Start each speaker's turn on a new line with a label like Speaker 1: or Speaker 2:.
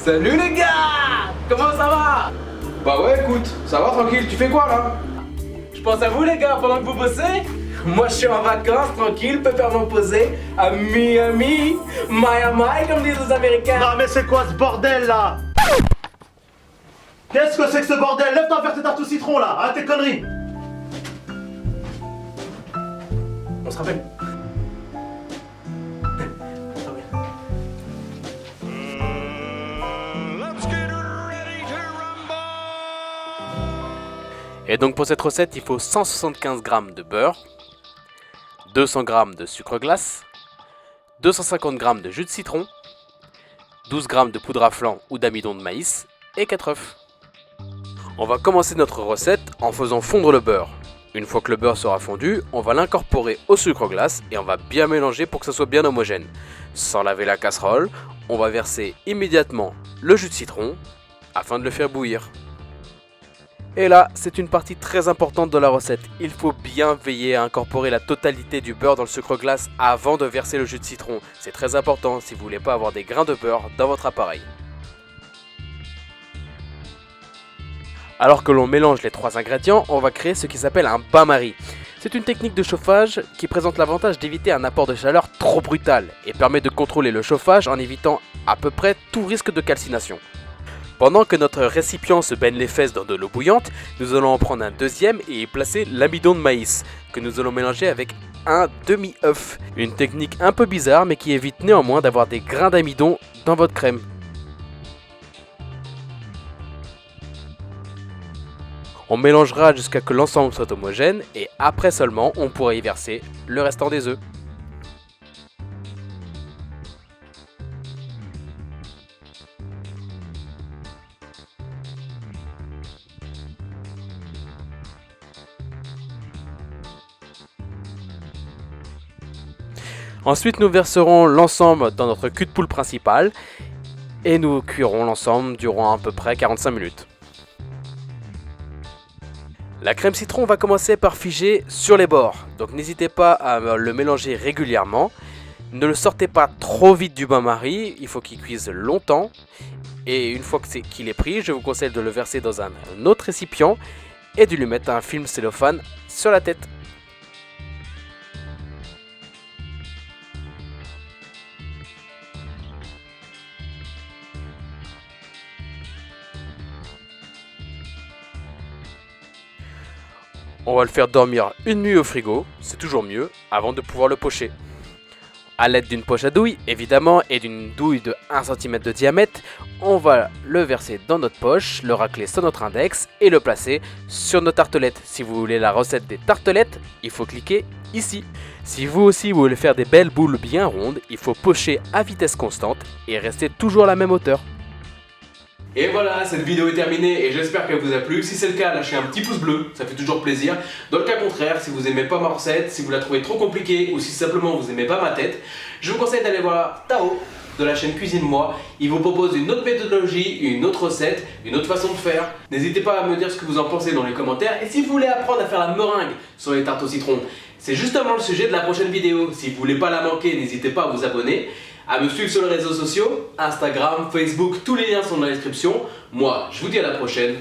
Speaker 1: Salut les gars! Comment ça va? Bah ouais, écoute, ça va tranquille, tu fais quoi là? Je pense à vous les gars pendant que vous bossez. Moi je suis en vacances, tranquille, pépèrement posé à Miami, Miami comme disent les Américains.
Speaker 2: Non mais c'est quoi ce bordel là? Qu'est-ce que c'est que ce bordel? Lève-toi faire tes tartes au citron là, arrête tes conneries.
Speaker 1: On se rappelle.
Speaker 3: Et donc pour cette recette, il faut 175 g de beurre, 200 g de sucre glace, 250 g de jus de citron, 12 g de poudre à flan ou d'amidon de maïs et 4 œufs. On va commencer notre recette en faisant fondre le beurre. Une fois que le beurre sera fondu, on va l'incorporer au sucre glace et on va bien mélanger pour que ça soit bien homogène. Sans laver la casserole, on va verser immédiatement le jus de citron afin de le faire bouillir. Et là, c'est une partie très importante de la recette. Il faut bien veiller à incorporer la totalité du beurre dans le sucre glace avant de verser le jus de citron. C'est très important si vous voulez pas avoir des grains de beurre dans votre appareil. Alors que l'on mélange les trois ingrédients, on va créer ce qui s'appelle un bain-marie. C'est une technique de chauffage qui présente l'avantage d'éviter un apport de chaleur trop brutal et permet de contrôler le chauffage en évitant à peu près tout risque de calcination. Pendant que notre récipient se baigne les fesses dans de l'eau bouillante, nous allons en prendre un deuxième et y placer l'amidon de maïs, que nous allons mélanger avec un demi-œuf. Une technique un peu bizarre mais qui évite néanmoins d'avoir des grains d'amidon dans votre crème. On mélangera jusqu'à ce que l'ensemble soit homogène et après seulement on pourra y verser le restant des œufs. Ensuite, nous verserons l'ensemble dans notre cul de poule principal et nous cuirons l'ensemble durant à peu près 45 minutes. La crème citron va commencer par figer sur les bords, donc n'hésitez pas à le mélanger régulièrement. Ne le sortez pas trop vite du bain-marie, il faut qu'il cuise longtemps. Et une fois qu'il est pris, je vous conseille de le verser dans un autre récipient et de lui mettre un film cellophane sur la tête. On va le faire dormir une nuit au frigo, c'est toujours mieux, avant de pouvoir le pocher. A l'aide d'une poche à douille, évidemment, et d'une douille de 1 cm de diamètre, on va le verser dans notre poche, le racler sur notre index et le placer sur nos tartelettes. Si vous voulez la recette des tartelettes, il faut cliquer ici. Si vous aussi vous voulez faire des belles boules bien rondes, il faut pocher à vitesse constante et rester toujours à la même hauteur.
Speaker 1: Et voilà, cette vidéo est terminée et j'espère qu'elle vous a plu. Si c'est le cas, lâchez un petit pouce bleu, ça fait toujours plaisir. Dans le cas contraire, si vous aimez pas ma recette, si vous la trouvez trop compliquée ou si simplement vous aimez pas ma tête, je vous conseille d'aller voir Tao de la chaîne Cuisine Moi. Il vous propose une autre méthodologie, une autre recette, une autre façon de faire. N'hésitez pas à me dire ce que vous en pensez dans les commentaires. Et si vous voulez apprendre à faire la meringue sur les tartes au citron, c'est justement le sujet de la prochaine vidéo. Si vous voulez pas la manquer, n'hésitez pas à vous abonner, à me suivre sur les réseaux sociaux, Instagram, Facebook, tous les liens sont dans la description. Moi, je vous dis à la prochaine.